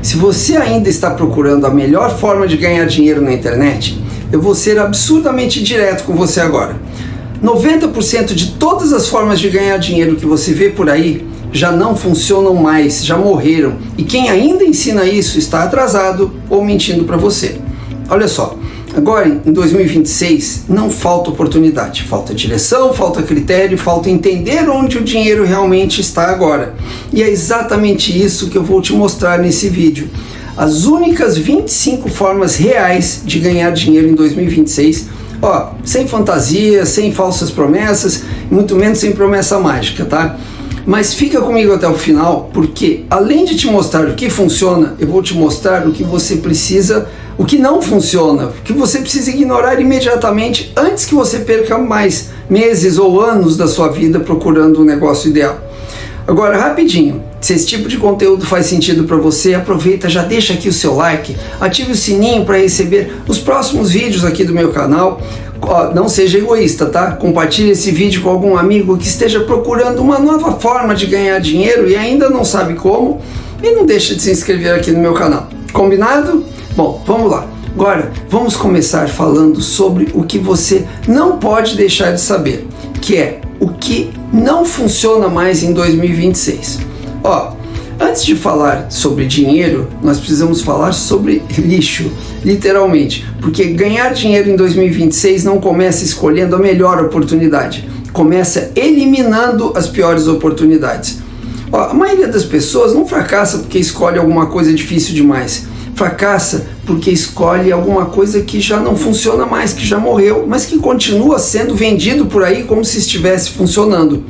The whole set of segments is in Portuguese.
Se você ainda está procurando a melhor forma de ganhar dinheiro na internet, eu vou ser absurdamente direto com você agora. 90% de todas as formas de ganhar dinheiro que você vê por aí já não funcionam mais, já morreram. E quem ainda ensina isso está atrasado ou mentindo para você. Olha só, agora em 2026 não falta oportunidade, falta direção, falta critério, falta entender onde o dinheiro realmente está agora. E é exatamente isso que eu vou te mostrar nesse vídeo. As únicas 25 formas reais de ganhar dinheiro em 2026, sem fantasia, sem falsas promessas, muito menos sem promessa mágica, tá? Mas fica comigo até o final, porque além de te mostrar o que funciona, eu vou te mostrar o que você precisa, o que não funciona, o que você precisa ignorar imediatamente antes que você perca mais meses ou anos da sua vida procurando um negócio ideal. Agora, rapidinho, se esse tipo de conteúdo faz sentido para você, aproveita, já deixa aqui o seu like, ative o sininho para receber os próximos vídeos aqui do meu canal. Não seja egoísta, tá? Compartilhe esse vídeo com algum amigo que esteja procurando uma nova forma de ganhar dinheiro e ainda não sabe como. E não deixa de se inscrever aqui no meu canal. Combinado? Bom, vamos lá. Agora, vamos começar falando sobre o que você não pode deixar de saber, que é o que não funciona mais em 2026. Antes de falar sobre dinheiro, nós precisamos falar sobre lixo, literalmente, porque ganhar dinheiro em 2026 não começa escolhendo a melhor oportunidade, começa eliminando as piores oportunidades. A maioria das pessoas não fracassa porque escolhe alguma coisa difícil demais, fracassa porque escolhe alguma coisa que já não funciona mais, que já morreu, mas que continua sendo vendido por aí como se estivesse funcionando.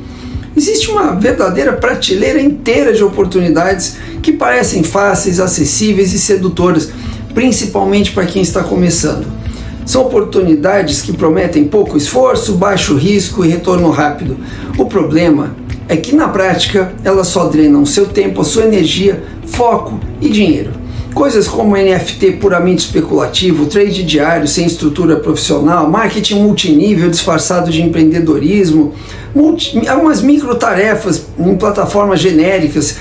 Existe uma verdadeira prateleira inteira de oportunidades que parecem fáceis, acessíveis e sedutoras, principalmente para quem está começando. São oportunidades que prometem pouco esforço, baixo risco e retorno rápido. O problema é que na prática elas só drenam seu tempo, a sua energia, foco e dinheiro. Coisas como NFT puramente especulativo, trade diário sem estrutura profissional, marketing multinível disfarçado de empreendedorismo, algumas microtarefas em plataformas genéricas,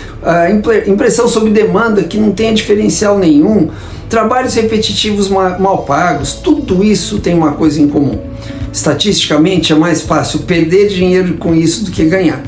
impressão sob demanda que não tem diferencial nenhum, trabalhos repetitivos mal pagos, tudo isso tem uma coisa em comum. Estatisticamente é mais fácil perder dinheiro com isso do que ganhar.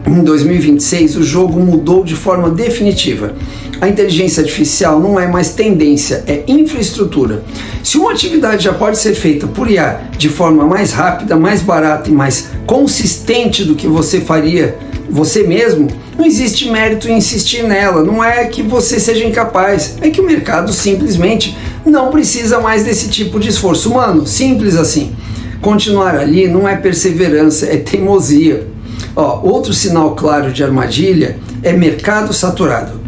Em 2026 o jogo mudou de forma definitiva. A inteligência artificial não é mais tendência, é infraestrutura. Se uma atividade já pode ser feita por IA de forma mais rápida, mais barata e mais consistente do que você faria você mesmo, não existe mérito em insistir nela. Não é que você seja incapaz, é que o mercado simplesmente não precisa mais desse tipo de esforço humano. Simples assim. Continuar ali não é perseverança, é teimosia. Outro sinal claro de armadilha é mercado saturado.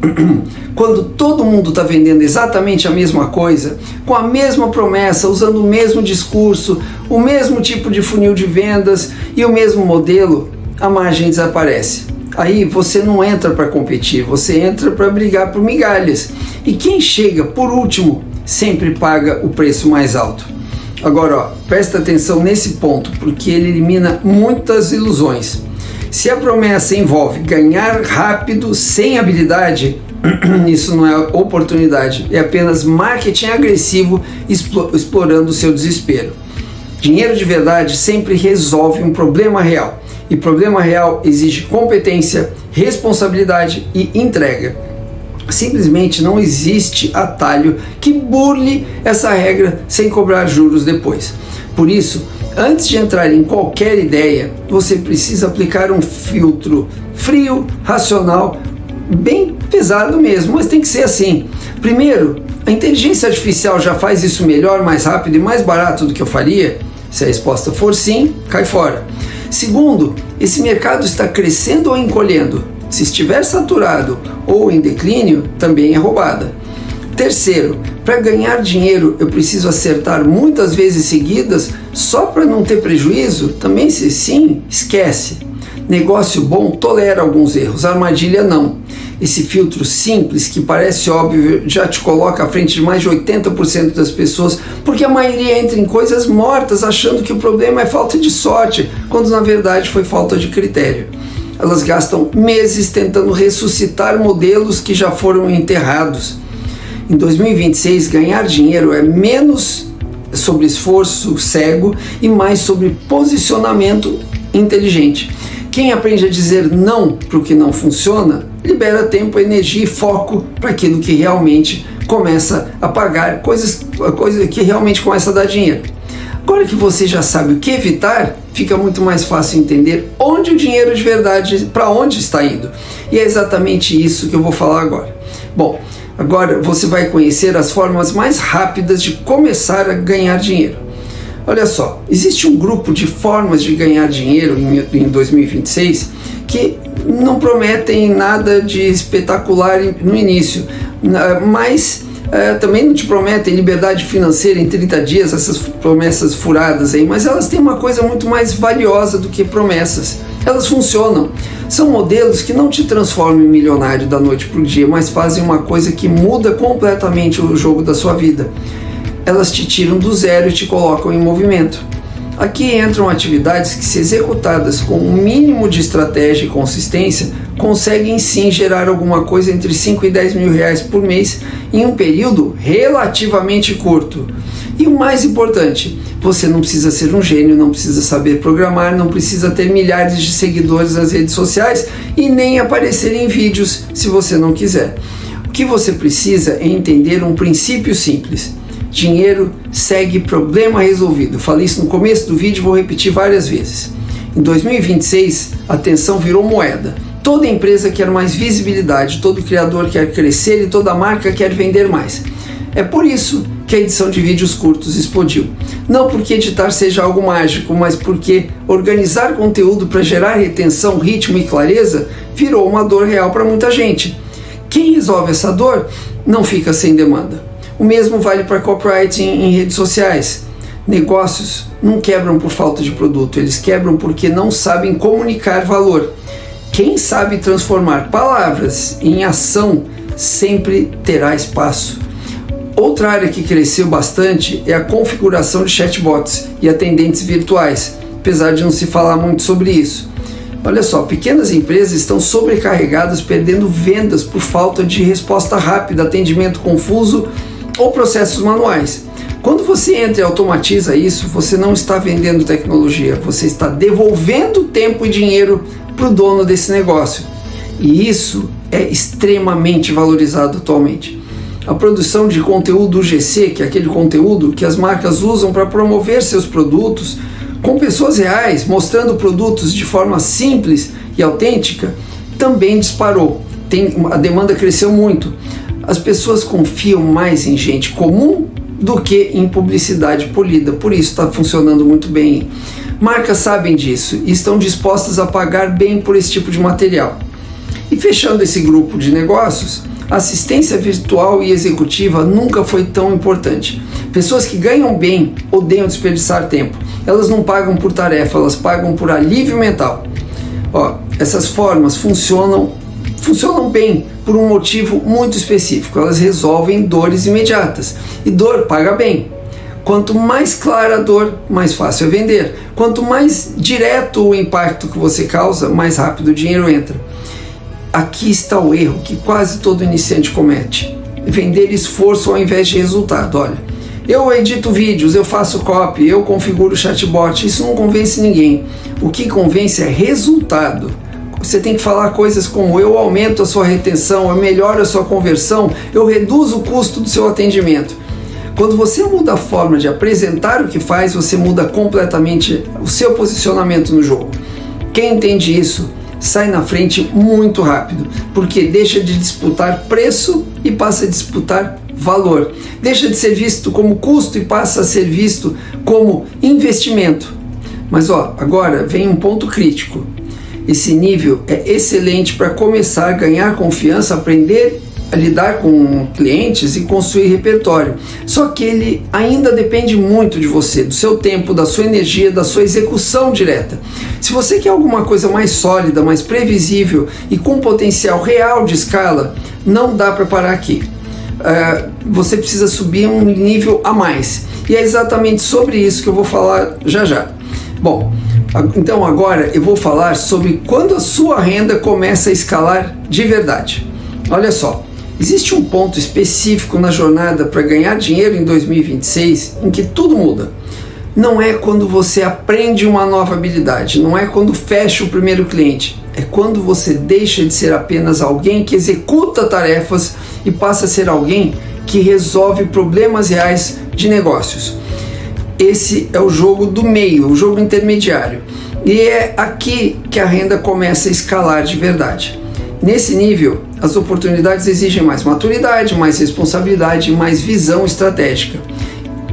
Quando todo mundo está vendendo exatamente a mesma coisa, com a mesma promessa, usando o mesmo discurso, o mesmo tipo de funil de vendas e o mesmo modelo, a margem desaparece. Aí você não entra para competir, você entra para brigar por migalhas. E quem chega por último sempre paga o preço mais alto. Agora, presta atenção nesse ponto, porque ele elimina muitas ilusões. Se a promessa envolve ganhar rápido sem habilidade, isso não é oportunidade, é apenas marketing agressivo explorando o seu desespero. Dinheiro de verdade sempre resolve um problema real, e problema real exige competência, responsabilidade e entrega. Simplesmente não existe atalho que burle essa regra sem cobrar juros depois. Por isso, antes de entrar em qualquer ideia, você precisa aplicar um filtro frio, racional, bem pesado mesmo, mas tem que ser assim. Primeiro, a inteligência artificial já faz isso melhor, mais rápido e mais barato do que eu faria? Se a resposta for sim, cai fora. Segundo, esse mercado está crescendo ou encolhendo? Se estiver saturado ou em declínio, também é roubada. Terceiro, para ganhar dinheiro eu preciso acertar muitas vezes seguidas só para não ter prejuízo? Também se sim, esquece. Negócio bom tolera alguns erros, armadilha não. Esse filtro simples, que parece óbvio, já te coloca à frente de mais de 80% das pessoas, porque a maioria entra em coisas mortas achando que o problema é falta de sorte, quando na verdade foi falta de critério. Elas gastam meses tentando ressuscitar modelos que já foram enterrados. Em 2026, ganhar dinheiro é menos sobre esforço cego e mais sobre posicionamento inteligente. Quem aprende a dizer não para o que não funciona, libera tempo, energia e foco para aquilo que realmente começa a pagar, coisa que realmente começa a dar dinheiro. Agora que você já sabe o que evitar, fica muito mais fácil entender onde o dinheiro de verdade, para onde está indo. E é exatamente isso que eu vou falar agora. Bom, agora você vai conhecer as formas mais rápidas de começar a ganhar dinheiro. Olha só, existe um grupo de formas de ganhar dinheiro em 2026 que não prometem nada de espetacular no início, mas também não te prometem liberdade financeira em 30 dias, essas promessas furadas aí, mas elas têm uma coisa muito mais valiosa do que promessas. Elas funcionam. São modelos que não te transformam em milionário da noite para o dia, mas fazem uma coisa que muda completamente o jogo da sua vida. Elas te tiram do zero e te colocam em movimento. Aqui entram atividades que, se executadas com um mínimo de estratégia e consistência, conseguem sim gerar alguma coisa entre 5 e 10 mil reais por mês em um período relativamente curto. E o mais importante, você não precisa ser um gênio, não precisa saber programar, não precisa ter milhares de seguidores nas redes sociais e nem aparecer em vídeos se você não quiser. O que você precisa é entender um princípio simples. Dinheiro segue problema resolvido. Falei isso no começo do vídeo e vou repetir várias vezes. Em 2026, a atenção virou moeda. Toda empresa quer mais visibilidade, todo criador quer crescer e toda marca quer vender mais. É por isso que a edição de vídeos curtos explodiu. Não porque editar seja algo mágico, mas porque organizar conteúdo para gerar retenção, ritmo e clareza virou uma dor real para muita gente. Quem resolve essa dor não fica sem demanda. O mesmo vale para copywriting em redes sociais. Negócios não quebram por falta de produto, eles quebram porque não sabem comunicar valor. Quem sabe transformar palavras em ação sempre terá espaço. Outra área que cresceu bastante é a configuração de chatbots e atendentes virtuais, apesar de não se falar muito sobre isso. Olha só, pequenas empresas estão sobrecarregadas, perdendo vendas por falta de resposta rápida, atendimento confuso ou processos manuais. Quando você entra e automatiza isso, você não está vendendo tecnologia, você está devolvendo tempo e dinheiro para o dono desse negócio. E isso é extremamente valorizado atualmente. A produção de conteúdo UGC, que é aquele conteúdo que as marcas usam para promover seus produtos, com pessoas reais, mostrando produtos de forma simples e autêntica, também disparou. A demanda cresceu muito. As pessoas confiam mais em gente comum do que em publicidade polida, por isso está funcionando muito bem. Marcas sabem disso e estão dispostas a pagar bem por esse tipo de material. E fechando esse grupo de negócios, a assistência virtual e executiva nunca foi tão importante. Pessoas que ganham bem odeiam desperdiçar tempo. Elas não pagam por tarefa, elas pagam por alívio mental. Essas formas funcionam bem por um motivo muito específico. Elas resolvem dores imediatas. E dor paga bem. Quanto mais clara a dor, mais fácil é vender. Quanto mais direto o impacto que você causa, mais rápido o dinheiro entra. Aqui está o erro que quase todo iniciante comete. Vender esforço ao invés de resultado. Olha, eu edito vídeos, eu faço copy, eu configuro chatbot. Isso não convence ninguém. O que convence é resultado. Você tem que falar coisas como: eu aumento a sua retenção, eu melhoro a sua conversão, eu reduzo o custo do seu atendimento. Quando você muda a forma de apresentar o que faz, você muda completamente o seu posicionamento no jogo. Quem entende isso sai na frente muito rápido, porque deixa de disputar preço e passa a disputar valor. Deixa de ser visto como custo e passa a ser visto como investimento. Mas agora vem um ponto crítico. Esse nível é excelente para começar a ganhar confiança, aprender a lidar com clientes e construir repertório. Só que ele ainda depende muito de você, do seu tempo, da sua energia, da sua execução direta. Se você quer alguma coisa mais sólida, mais previsível e com potencial real de escala, não dá para parar aqui. Você precisa subir um nível a mais. E é exatamente sobre isso que eu vou falar já já. Bom, então agora eu vou falar sobre quando a sua renda começa a escalar de verdade. Olha só, Existe um ponto específico na jornada para ganhar dinheiro em 2026 em que tudo muda. Não é quando você aprende uma nova habilidade, não é quando fecha o primeiro cliente, é quando você deixa de ser apenas alguém que executa tarefas e passa a ser alguém que resolve problemas reais de negócios. Esse é o jogo do meio, o jogo intermediário. E é aqui que a renda começa a escalar de verdade. Nesse nível, as oportunidades exigem mais maturidade, mais responsabilidade e mais visão estratégica.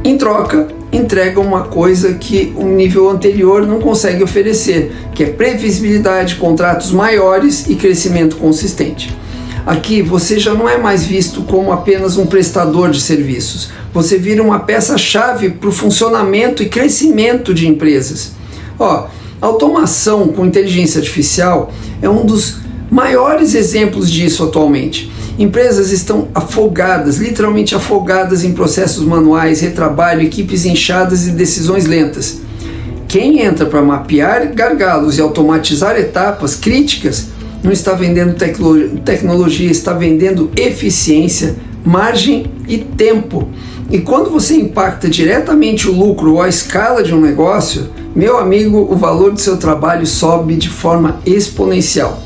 Em troca, entregam uma coisa que o nível anterior não consegue oferecer, que é previsibilidade, contratos maiores e crescimento consistente. Aqui você já não é mais visto como apenas um prestador de serviços, você vira uma peça-chave para o funcionamento e crescimento de empresas. Automação com inteligência artificial é um dos maiores exemplos disso atualmente. Empresas estão afogadas, literalmente afogadas em processos manuais, retrabalho, equipes inchadas e decisões lentas. Quem entra para mapear gargalos e automatizar etapas críticas não está vendendo tecnologia, está vendendo eficiência, margem e tempo. E quando você impacta diretamente o lucro ou a escala de um negócio, meu amigo, o valor do seu trabalho sobe de forma exponencial.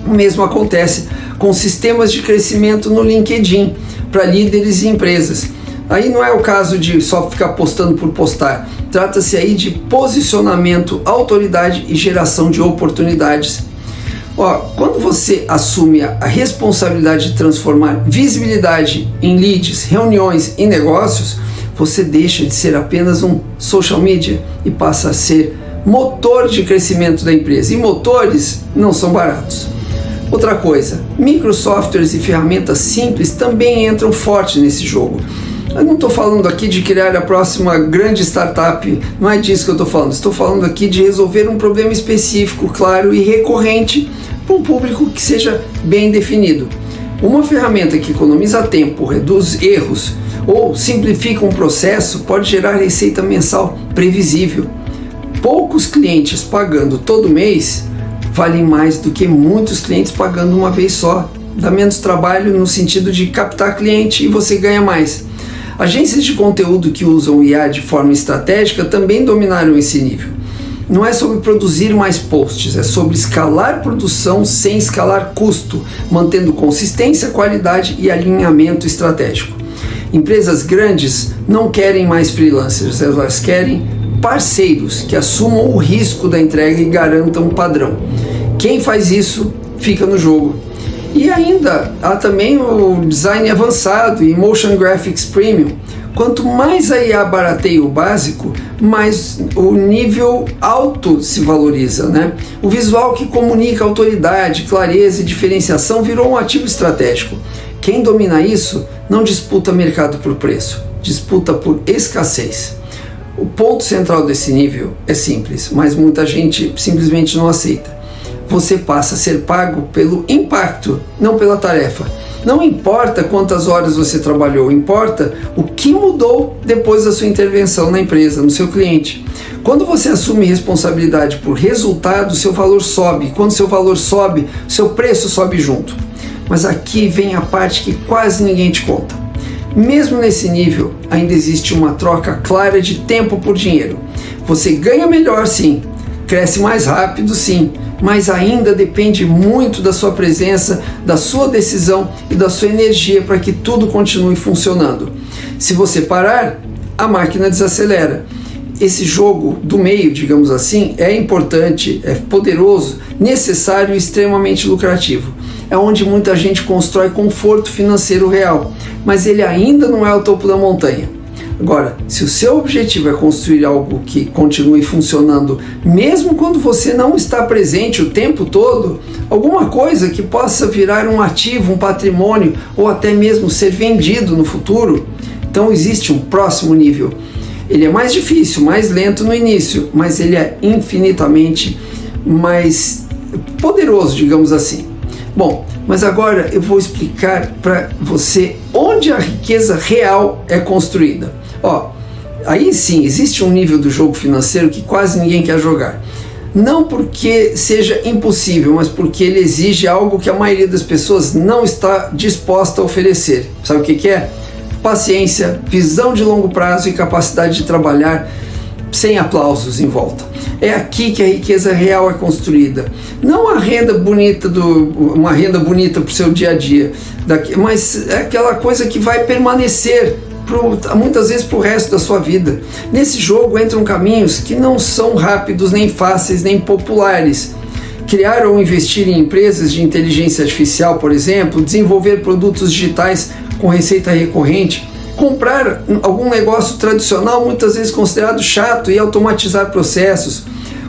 O mesmo acontece com sistemas de crescimento no LinkedIn para líderes e empresas. Aí não é o caso de só ficar postando por postar. Trata-se aí de posicionamento, autoridade e geração de oportunidades. Quando você assume a responsabilidade de transformar visibilidade em leads, reuniões e negócios, você deixa de ser apenas um social media e passa a ser motor de crescimento da empresa. E motores não são baratos. Outra coisa, microsoftwares e ferramentas simples também entram forte nesse jogo. Eu não estou falando aqui de criar a próxima grande startup, não é disso que eu estou falando. Estou falando aqui de resolver um problema específico, claro e recorrente para um público que seja bem definido. Uma ferramenta que economiza tempo, reduz erros ou simplifica um processo pode gerar receita mensal previsível. Poucos clientes pagando todo mês valem mais do que muitos clientes pagando uma vez só. Dá menos trabalho no sentido de captar cliente e você ganha mais. Agências de conteúdo que usam o IA de forma estratégica também dominaram esse nível. Não é sobre produzir mais posts, é sobre escalar produção sem escalar custo, mantendo consistência, qualidade e alinhamento estratégico. Empresas grandes não querem mais freelancers, elas querem parceiros que assumam o risco da entrega e garantam um padrão. Quem faz isso fica no jogo. E ainda há também o design avançado e motion graphics premium. Quanto mais a IA barateia o básico, mais o nível alto se valoriza, né? O visual que comunica autoridade, clareza e diferenciação virou um ativo estratégico. Quem domina isso não disputa mercado por preço, disputa por escassez. O ponto central desse nível é simples, mas muita gente simplesmente não aceita. Você passa a ser pago pelo impacto, não pela tarefa. Não importa quantas horas você trabalhou, importa o que mudou depois da sua intervenção na empresa, no seu cliente. Quando você assume responsabilidade por resultado, seu valor sobe. Quando seu valor sobe, seu preço sobe junto. Mas aqui vem a parte que quase ninguém te conta. Mesmo nesse nível, ainda existe uma troca clara de tempo por dinheiro. Você ganha melhor sim, cresce mais rápido sim, mas ainda depende muito da sua presença, da sua decisão e da sua energia para que tudo continue funcionando. Se você parar, a máquina desacelera. Esse jogo do meio, digamos assim, é importante, é poderoso, necessário e extremamente lucrativo. É onde muita gente constrói conforto financeiro real, mas ele ainda não é o topo da montanha. Agora, se o seu objetivo é construir algo que continue funcionando, mesmo quando você não está presente o tempo todo, alguma coisa que possa virar um ativo, um patrimônio, ou até mesmo ser vendido no futuro, então existe um próximo nível. Ele é mais difícil, mais lento no início, mas ele é infinitamente mais poderoso, digamos assim. Bom, mas agora eu vou explicar para você onde a riqueza real é construída. Aí sim, existe um nível do jogo financeiro que quase ninguém quer jogar. Não porque seja impossível, mas porque ele exige algo que a maioria das pessoas não está disposta a oferecer. Sabe o que é? Paciência, visão de longo prazo e capacidade de trabalhar sem aplausos em volta. É aqui que a riqueza real é construída. Não a renda bonita, uma renda bonita para o seu dia a dia, mas é aquela coisa que vai permanecer muitas vezes para o resto da sua vida. Nesse jogo entram caminhos que não são rápidos, nem fáceis, nem populares. Criar ou investir em empresas de inteligência artificial, por exemplo, desenvolver produtos digitais com receita recorrente, comprar algum negócio tradicional, muitas vezes considerado chato, e automatizar processos,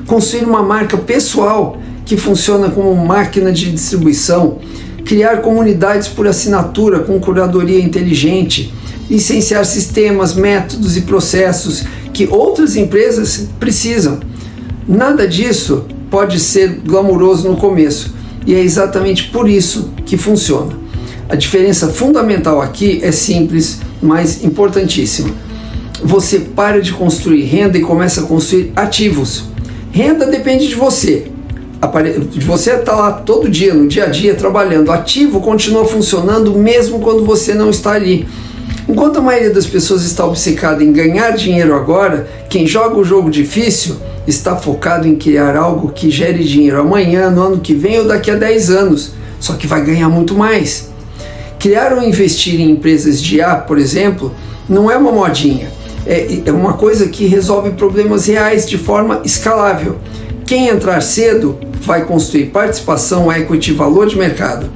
construir uma marca pessoal que funciona como máquina de distribuição, criar comunidades por assinatura com curadoria inteligente, licenciar sistemas, métodos e processos que outras empresas precisam. Nada disso pode ser glamouroso no começo, e é exatamente por isso que funciona. A diferença fundamental aqui é simples, mas importantíssima. Você para de construir renda e começa a construir ativos. Renda depende de você. Você está lá todo dia, no dia a dia, trabalhando. Ativo continua funcionando mesmo quando você não está ali. Enquanto a maioria das pessoas está obcecada em ganhar dinheiro agora, quem joga o jogo difícil está focado em criar algo que gere dinheiro amanhã, no ano que vem ou daqui a 10 anos, só que vai ganhar muito mais. Criar ou investir em empresas de IA, por exemplo, não é uma modinha, é uma coisa que resolve problemas reais de forma escalável. Quem entrar cedo vai construir participação, equity, valor de mercado.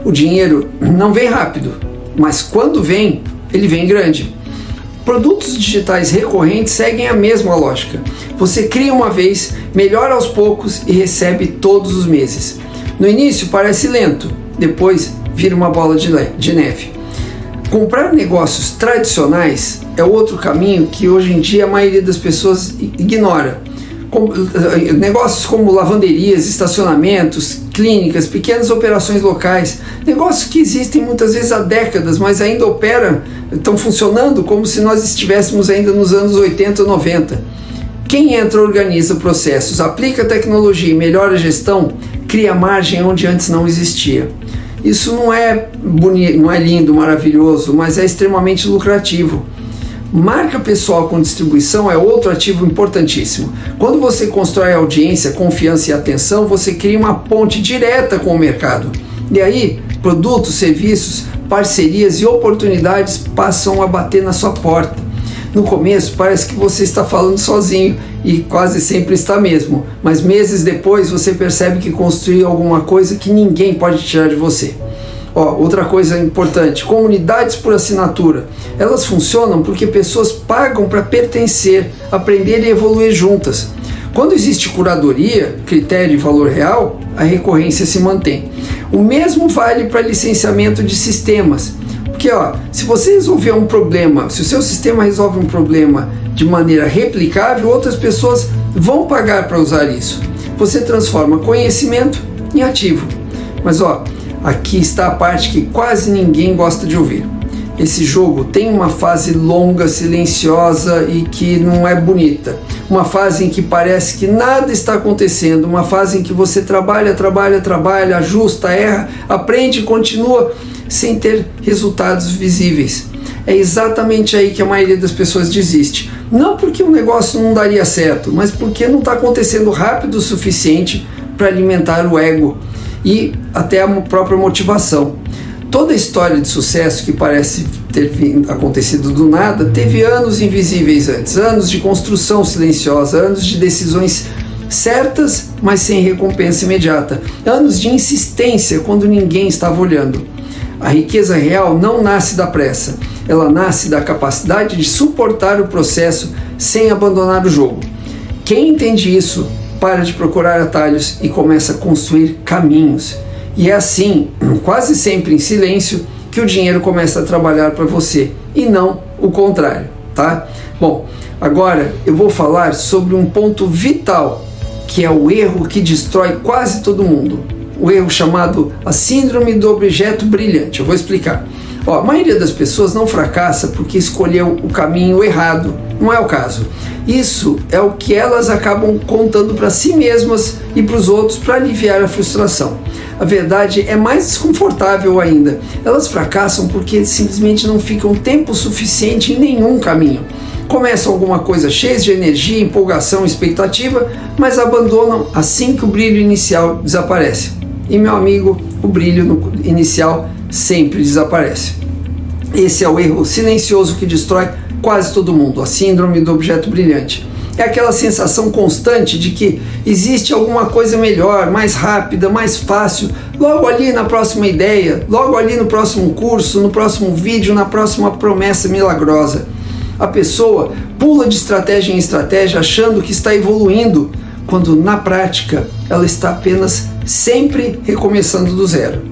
O dinheiro não vem rápido, mas quando vem, ele vem grande. Produtos digitais recorrentes seguem a mesma lógica. Você cria uma vez, melhora aos poucos e recebe todos os meses. No início parece lento, depois vira uma bola de neve. Comprar negócios tradicionais é outro caminho que hoje em dia a maioria das pessoas ignora. Negócios como lavanderias, estacionamentos, clínicas, pequenas operações locais, negócios que existem muitas vezes há décadas, mas ainda operam, estão funcionando como se nós estivéssemos ainda nos anos 80 ou 90. Quem entra organiza processos, aplica tecnologia e melhora a gestão, cria margem onde antes não existia. Isso não é bonito, não é lindo, maravilhoso, mas é extremamente lucrativo. Marca pessoal com distribuição é outro ativo importantíssimo. Quando você constrói audiência, confiança e atenção, você cria uma ponte direta com o mercado. E aí, produtos, serviços, parcerias e oportunidades passam a bater na sua porta. No começo parece que você está falando sozinho, e quase sempre está mesmo, mas meses depois você percebe que construiu alguma coisa que ninguém pode tirar de você. Outra coisa importante, comunidades por assinatura. Elas funcionam porque pessoas pagam para pertencer, aprender e evoluir juntas. Quando existe curadoria, critério e valor real, a recorrência se mantém. O mesmo vale para licenciamento de sistemas. Porque se você resolver um problema, se o seu sistema resolve um problema de maneira replicável, outras pessoas vão pagar para usar isso. Você transforma conhecimento em ativo. Mas aqui está a parte que quase ninguém gosta de ouvir. Esse jogo tem uma fase longa, silenciosa e que não é bonita. Uma fase em que parece que nada está acontecendo. Uma fase em que você trabalha, ajusta, erra, aprende e continua sem ter resultados visíveis. É exatamente aí que a maioria das pessoas desiste. Não porque o negócio não daria certo, mas porque não está acontecendo rápido o suficiente para alimentar o ego e até a própria motivação. Toda a história de sucesso que parece ter acontecido do nada teve anos invisíveis antes, anos de construção silenciosa, anos de decisões certas, mas sem recompensa imediata, anos de insistência quando ninguém estava olhando. A riqueza real não nasce da pressa, ela nasce da capacidade de suportar o processo sem abandonar o jogo. Quem entende isso para de procurar atalhos e começa a construir caminhos. E é assim, quase sempre em silêncio, que o dinheiro começa a trabalhar para você, e não o contrário, tá? Bom, agora eu vou falar sobre um ponto vital, que é o erro que destrói quase todo mundo. O erro chamado a síndrome do objeto brilhante. Eu vou explicar. A maioria das pessoas não fracassa porque escolheu o caminho errado. Não é o caso. Isso é o que elas acabam contando para si mesmas e para os outros para aliviar a frustração. A verdade é mais desconfortável ainda. Elas fracassam porque simplesmente não ficam tempo suficiente em nenhum caminho. Começam alguma coisa cheias de energia, empolgação, expectativa, mas abandonam assim que o brilho inicial desaparece. E, meu amigo, o brilho inicial sempre desaparece. Esse é o erro silencioso que destrói quase todo mundo, a síndrome do objeto brilhante. É aquela sensação constante de que existe alguma coisa melhor, mais rápida, mais fácil, logo ali na próxima ideia, logo ali no próximo curso, no próximo vídeo, na próxima promessa milagrosa. A pessoa pula de estratégia em estratégia achando que está evoluindo, quando na prática ela está apenas sempre recomeçando do zero.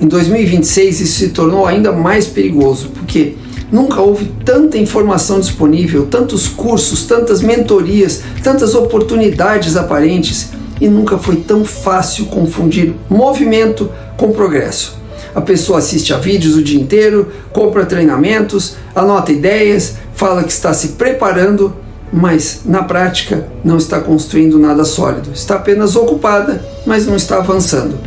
Em 2026 isso se tornou ainda mais perigoso, porque nunca houve tanta informação disponível, tantos cursos, tantas mentorias, tantas oportunidades aparentes, e nunca foi tão fácil confundir movimento com progresso. A pessoa assiste a vídeos o dia inteiro, compra treinamentos, anota ideias, fala que está se preparando, mas na prática não está construindo nada sólido. Está apenas ocupada, mas não está avançando.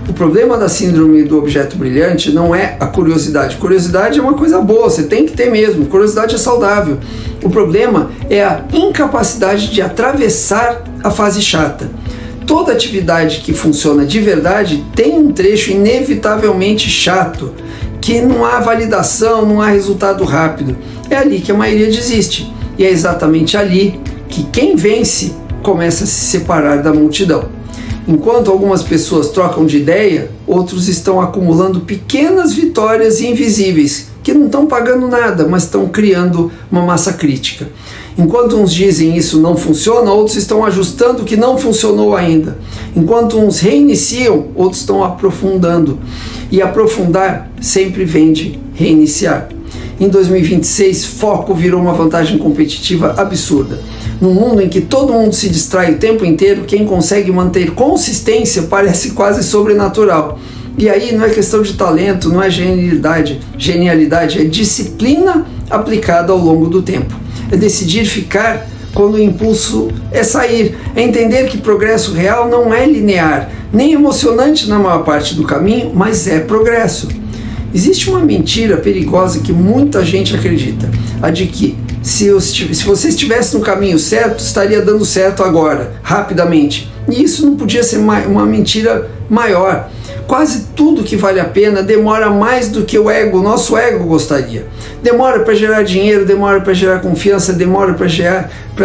O problema da síndrome do objeto brilhante não é a curiosidade. Curiosidade é uma coisa boa, você tem que ter mesmo. Curiosidade é saudável. O problema é a incapacidade de atravessar a fase chata. Toda atividade que funciona de verdade tem um trecho inevitavelmente chato, que não há validação, não há resultado rápido. É ali que a maioria desiste. E é exatamente ali que quem vence começa a se separar da multidão. Enquanto algumas pessoas trocam de ideia, outros estão acumulando pequenas vitórias invisíveis, que não estão pagando nada, mas estão criando uma massa crítica. Enquanto uns dizem isso não funciona, outros estão ajustando o que não funcionou ainda. Enquanto uns reiniciam, outros estão aprofundando. E aprofundar sempre vem de reiniciar. Em 2026, foco virou uma vantagem competitiva absurda. Num mundo em que todo mundo se distrai o tempo inteiro, quem consegue manter consistência parece quase sobrenatural. E aí não é questão de talento, não é genialidade, é disciplina aplicada ao longo do tempo. É decidir ficar quando o impulso é sair, é entender que progresso real não é linear, nem emocionante na maior parte do caminho, mas é progresso. Existe uma mentira perigosa que muita gente acredita, a de que se você estivesse no caminho certo, estaria dando certo agora, rapidamente. E isso não podia ser uma mentira maior. Quase tudo que vale a pena demora mais do que o nosso ego gostaria. Demora para gerar dinheiro, demora para gerar confiança, demora para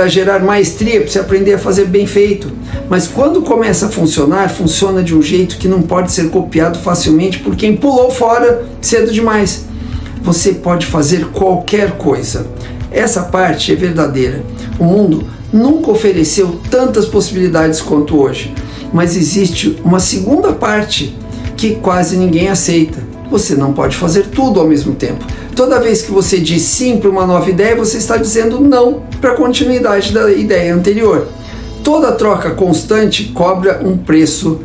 gerar maestria, para você aprender a fazer bem feito. Mas quando começa a funcionar, funciona de um jeito que não pode ser copiado facilmente por quem pulou fora cedo demais. Você pode fazer qualquer coisa. Essa parte é verdadeira. O mundo nunca ofereceu tantas possibilidades quanto hoje. Mas existe uma segunda parte que quase ninguém aceita. Você não pode fazer tudo ao mesmo tempo. Toda vez que você diz sim para uma nova ideia, você está dizendo não para a continuidade da ideia anterior. Toda troca constante cobra um preço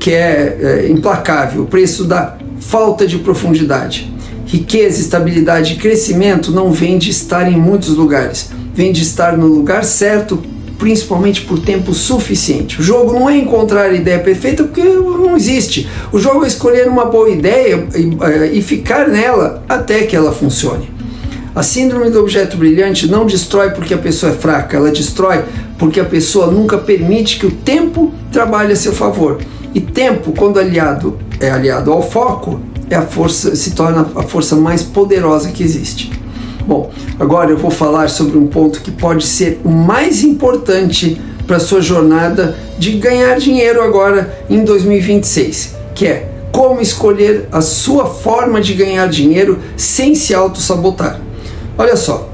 que é implacável, o preço da falta de profundidade. Riqueza, estabilidade e crescimento não vem de estar em muitos lugares, vem de estar no lugar certo, principalmente por tempo suficiente. O jogo não é encontrar a ideia perfeita, porque não existe. O jogo é escolher uma boa ideia e ficar nela até que ela funcione. A síndrome do objeto brilhante não destrói porque a pessoa é fraca, ela destrói porque a pessoa nunca permite que o tempo trabalhe a seu favor. E tempo, quando é aliado ao foco, se torna a força mais poderosa que existe. Bom, agora eu vou falar sobre um ponto que pode ser o mais importante para a sua jornada de ganhar dinheiro agora em 2026, que é como escolher a sua forma de ganhar dinheiro sem se auto-sabotar. Olha só,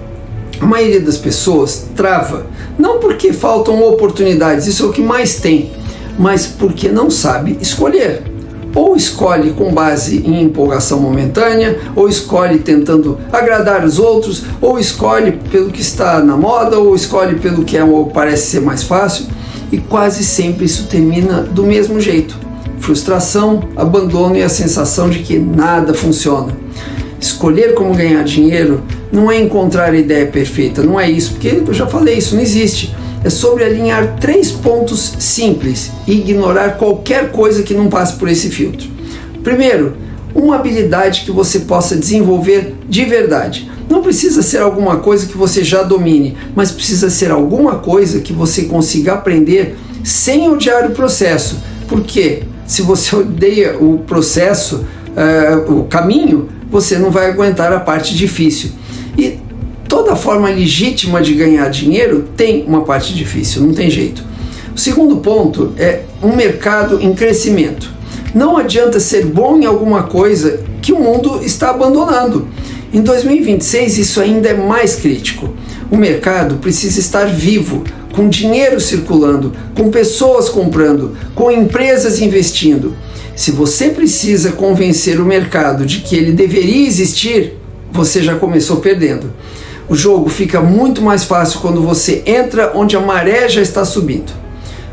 a maioria das pessoas trava, não porque faltam oportunidades, isso é o que mais tem, mas porque não sabe escolher. Ou escolhe com base em empolgação momentânea, ou escolhe tentando agradar os outros, ou escolhe pelo que está na moda, ou escolhe pelo que parece ser mais fácil, e quase sempre isso termina do mesmo jeito: frustração, abandono e a sensação de que nada funciona. Escolher como ganhar dinheiro não é encontrar a ideia perfeita, não é isso, porque eu já falei, isso não existe. É sobre alinhar 3 pontos simples e ignorar qualquer coisa que não passe por esse filtro. Primeiro, uma habilidade que você possa desenvolver de verdade. Não precisa ser alguma coisa que você já domine, mas precisa ser alguma coisa que você consiga aprender sem odiar o processo. Porque se você odeia o processo, o caminho, você não vai aguentar a parte difícil. E toda forma legítima de ganhar dinheiro tem uma parte difícil, não tem jeito. O segundo ponto é um mercado em crescimento. Não adianta ser bom em alguma coisa que o mundo está abandonando. Em 2026 isso ainda é mais crítico. O mercado precisa estar vivo, com dinheiro circulando, com pessoas comprando, com empresas investindo. Se você precisa convencer o mercado de que ele deveria existir, você já começou perdendo. O jogo fica muito mais fácil quando você entra onde a maré já está subindo.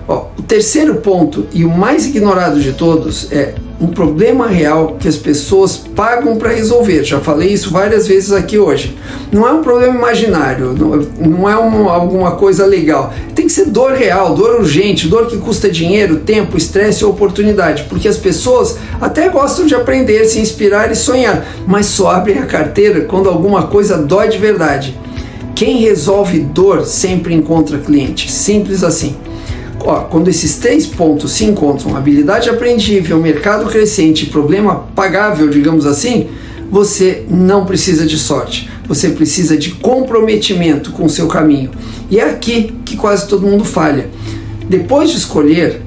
O terceiro ponto, e o mais ignorado de todos, é um problema real que as pessoas pagam para resolver. Já falei isso várias vezes aqui hoje. Não é um problema imaginário, não é alguma coisa legal. Tem que ser dor real, dor urgente, dor que custa dinheiro, tempo, estresse ou oportunidade. Porque as pessoas até gostam de aprender, se inspirar e sonhar, mas só abrem a carteira quando alguma coisa dói de verdade. Quem resolve dor sempre encontra cliente, simples assim. Quando esses 3 pontos se encontram, habilidade aprendível, mercado crescente, problema pagável, digamos assim, você não precisa de sorte, você precisa de comprometimento com o seu caminho. E é aqui que quase todo mundo falha. Depois de escolher,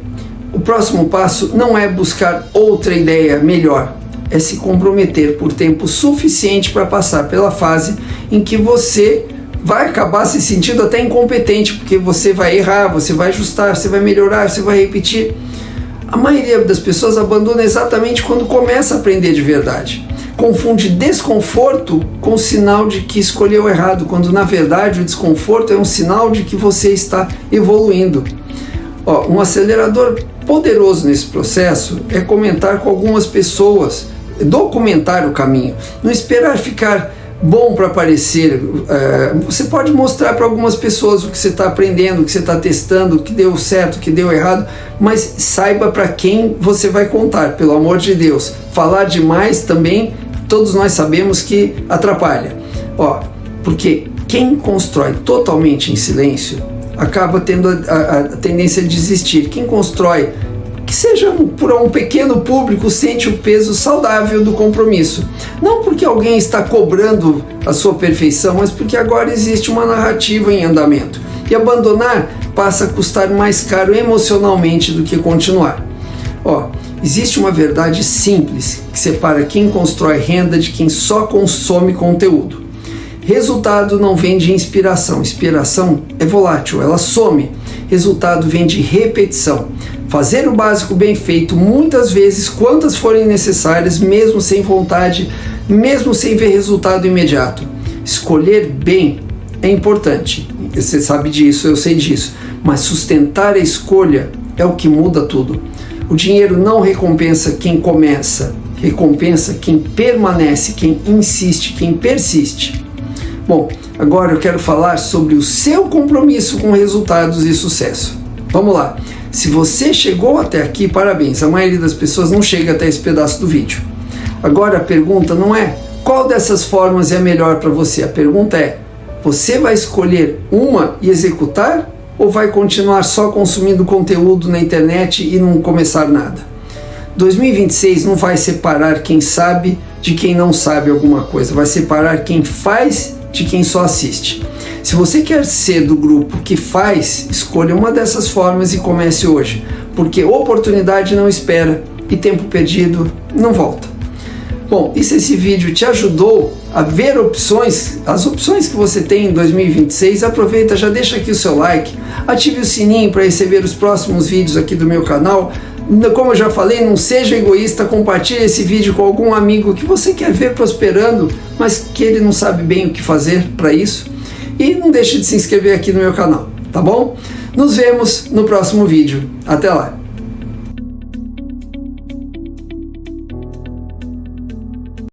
o próximo passo não é buscar outra ideia melhor, é se comprometer por tempo suficiente para passar pela fase em que você vai acabar se sentindo até incompetente, porque você vai errar, você vai ajustar, você vai melhorar, você vai repetir. A maioria das pessoas abandona exatamente quando começa a aprender de verdade. Confunde desconforto com sinal de que escolheu errado, quando na verdade o desconforto é um sinal de que você está evoluindo. Um acelerador poderoso nesse processo é comentar com algumas pessoas, documentar o caminho, não esperar ficar bom para aparecer. Você pode mostrar para algumas pessoas o que você está aprendendo, o que você está testando, o que deu certo, o que deu errado, mas saiba para quem você vai contar, pelo amor de Deus. Falar demais também, todos nós sabemos que atrapalha. Porque quem constrói totalmente em silêncio acaba tendo a tendência de desistir. Quem constrói, que seja por um pequeno público, sente o peso saudável do compromisso. Não porque alguém está cobrando a sua perfeição, mas porque agora existe uma narrativa em andamento. E abandonar passa a custar mais caro emocionalmente do que continuar. Existe uma verdade simples que separa quem constrói renda de quem só consome conteúdo. Resultado não vem de inspiração. Inspiração é volátil, ela some. Resultado vem de repetição. Fazer o básico bem feito muitas vezes, quantas forem necessárias, mesmo sem vontade, mesmo sem ver resultado imediato. Escolher bem é importante, você sabe disso, eu sei disso, mas sustentar a escolha é o que muda tudo. O dinheiro não recompensa quem começa, recompensa quem permanece, quem insiste, quem persiste. Bom, agora eu quero falar sobre o seu compromisso com resultados e sucesso. Vamos lá. Se você chegou até aqui, parabéns. A maioria das pessoas não chega até esse pedaço do vídeo. Agora a pergunta não é qual dessas formas é a melhor para você. A pergunta é: você vai escolher uma e executar? Ou vai continuar só consumindo conteúdo na internet e não começar nada? 2026 não vai separar quem sabe de quem não sabe alguma coisa. Vai separar quem faz de quem só assiste. Se você quer ser do grupo que faz, escolha uma dessas formas e comece hoje, porque oportunidade não espera e tempo perdido não volta. Bom, e se esse vídeo te ajudou a ver opções, as opções que você tem em 2026, aproveita, já deixa aqui o seu like, ative o sininho para receber os próximos vídeos aqui do meu canal. Como eu já falei, não seja egoísta, compartilhe esse vídeo com algum amigo que você quer ver prosperando, mas que ele não sabe bem o que fazer para isso. E não deixe de se inscrever aqui no meu canal, tá bom? Nos vemos no próximo vídeo. Até lá!